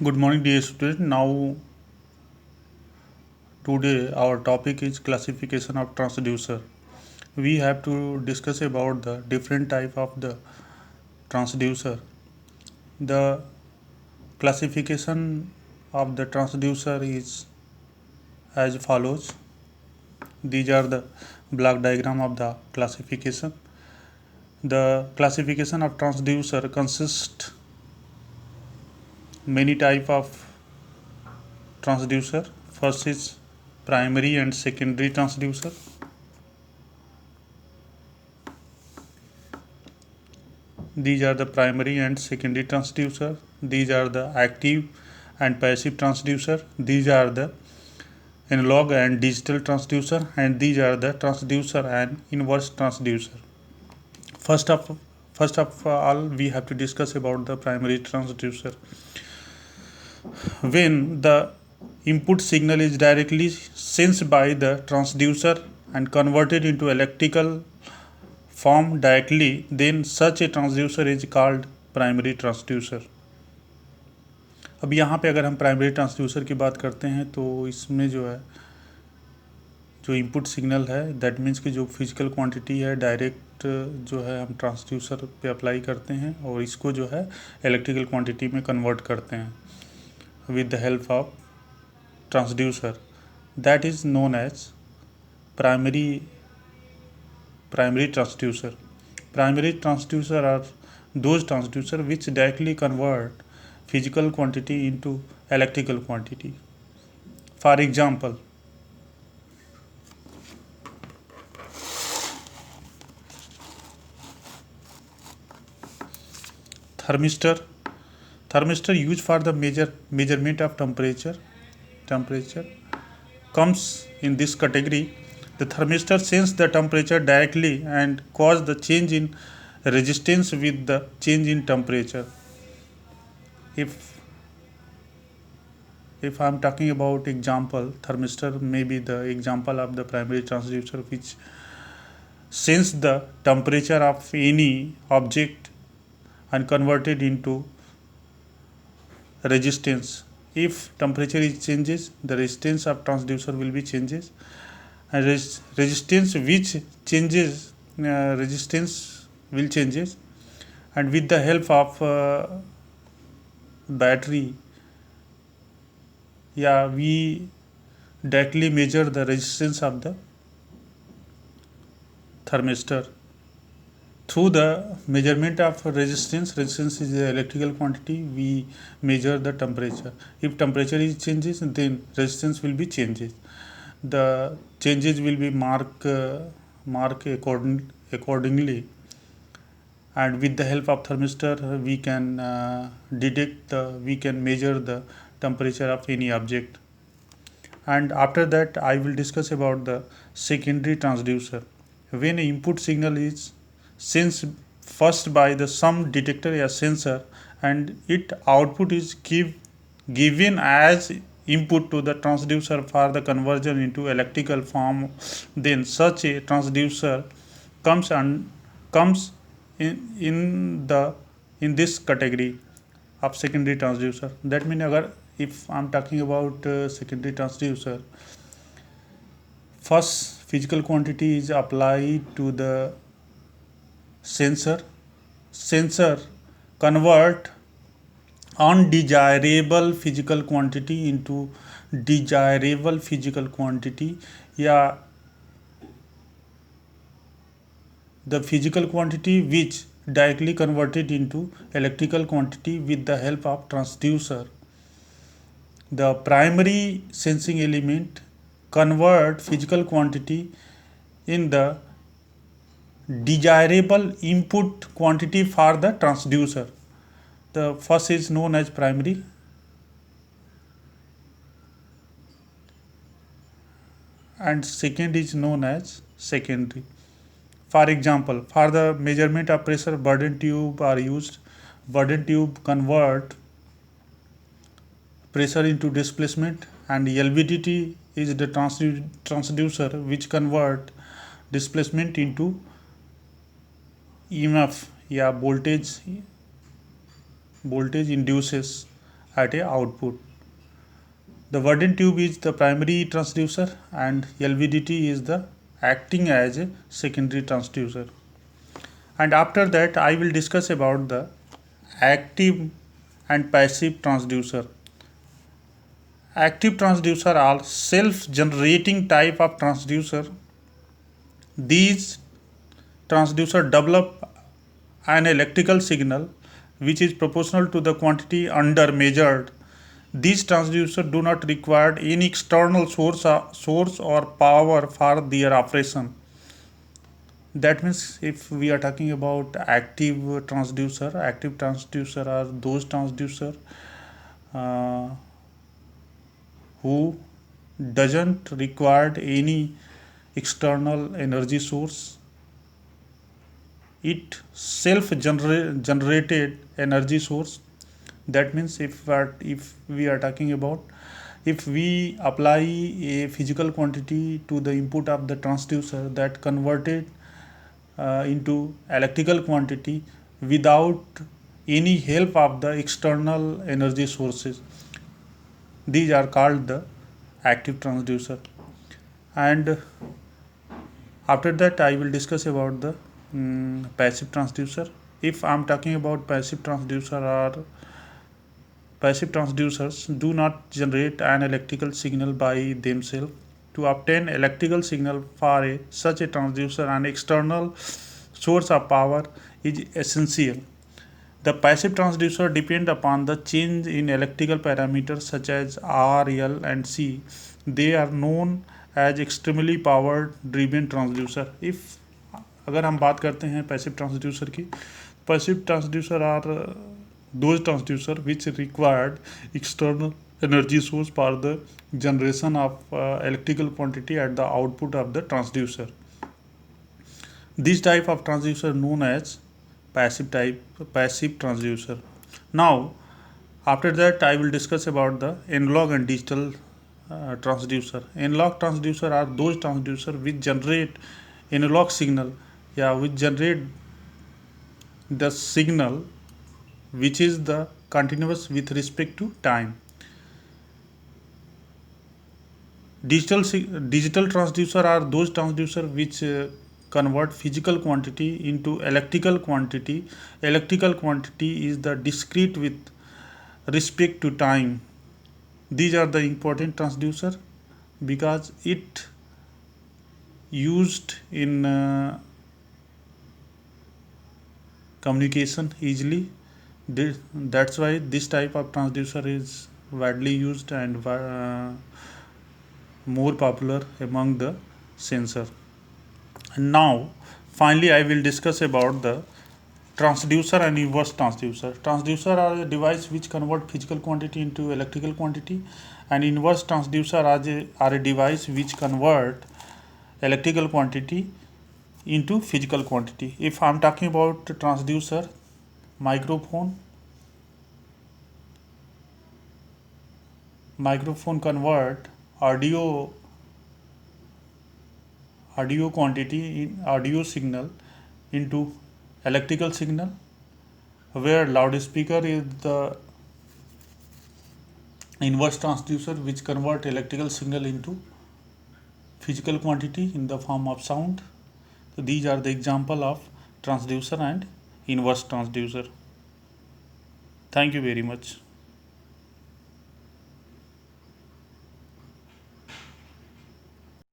Good morning, dear student. Now, today our topic is classification of transducer. We have to discuss about the different type of the transducer. The classification of the transducer is as follows. These are the block diagram of the classification. The classification of transducer consists many type of transducer. First is primary and secondary transducer. These are the primary and secondary transducer. These are the active and passive transducer. These are the analog and digital transducer, and these are the transducer and inverse transducer. First of first of all, we have to discuss about the primary transducer. When the input signal is directly sensed by the transducer and converted into electrical form directly, then such a transducer is called primary transducer. अब यहाँ पे अगर हम primary transducer की बात करते हैं तो इसमें जो है जो इनपुट सिग्नल है दैट मीन्स कि जो फिजिकल क्वांटिटी है डायरेक्ट जो है हम ट्रांसड्यूसर पे अप्लाई करते हैं और इसको जो है इलेक्ट्रिकल क्वांटिटी में कन्वर्ट करते हैं with the help of transducer that is known as primary transducer. Primary transducer are those transducer which directly convert physical quantity into electrical quantity. For example, thermistor used for the measurement of temperature comes in this category. The thermistor senses the temperature directly and causes the change in resistance with the change in temperature. If I am talking about example, thermistor may be the example of the primary transducer which senses the temperature of any object and converted into resistance. If temperature is changes, the resistance of transducer will be changes, and resistance which changes resistance will changes, and with the help of battery we directly measure the resistance of the thermistor. Through the measurement of resistance is the electrical quantity, we measure the temperature. If temperature is changes, then resistance will be changes. The changes will be marked accordingly, and with the help of thermistor we can we can measure the temperature of any object. And after that I will discuss about the secondary transducer. When input signal is sensed first by the some detector or sensor and its output is given as input to the transducer for the conversion into electrical form, then such a transducer comes in this category of secondary transducer. That means अगर if I am talking about secondary transducer, first physical quantity is applied to the sensor convert undesirable physical quantity into desirable physical quantity, या the physical quantity which directly converted into electrical quantity with the help of transducer. The primary sensing element convert physical quantity in the desirable input quantity for the transducer. The first is known as primary, and second is known as secondary. For example, for the measurement of pressure, Bourdon tube are used. Bourdon tube convert pressure into displacement, and LVDT is the transducer which convert displacement into EMF या voltage induces, at a output. The Warden tube is the primary transducer and LVDT is the acting as a secondary transducer. And after that I will discuss about the active and passive transducer. Active transducer are self-generating type of transducer. These transducer develop an electrical signal which is proportional to the quantity under measured. These transducers do not require any external source or power for their operation. That means if we are talking about active transducer are those transducer uh, who doesn't require any external energy source. It self generated energy source. That means if we are talking about, if we apply a physical quantity to the input of the transducer, that converted into electrical quantity without any help of the external energy sources, these are called the active transducer. And after that I will discuss about the passive transducer. If I'm talking about passive transducers do not generate an electrical signal by themselves. To obtain electrical signal for such a transducer, an external source of power is essential. The passive transducer depend upon the change in electrical parameters such as R, L, and C. They are known as extremely power driven transducer. If अगर हम बात करते हैं passive transducer की, passive transducer are those transducer which required external energy source for the generation of electrical quantity at the output of the transducer. This type of transducer known as passive transducer. Now after that I will discuss about the analog and digital transducer. Analog transducer are those transducer which generate analog signal, which generate the signal which is the continuous with respect to time. Digital transducer are those transducer which convert physical quantity into electrical quantity. Electrical quantity is the discrete with respect to time. These are the important transducer because it used in communication easily. That's why this type of transducer is widely used and more popular among the sensor. And now finally I will discuss about the transducer and inverse transducer. Transducer are a device which convert physical quantity into electrical quantity, and inverse transducer are a device which convert electrical quantity into physical quantity. If I am talking about transducer, microphone convert audio quantity in audio signal into electrical signal, where loudspeaker is the inverse transducer which convert electrical signal into physical quantity in the form of sound. So these are the example of transducer and inverse transducer. Thank you very much.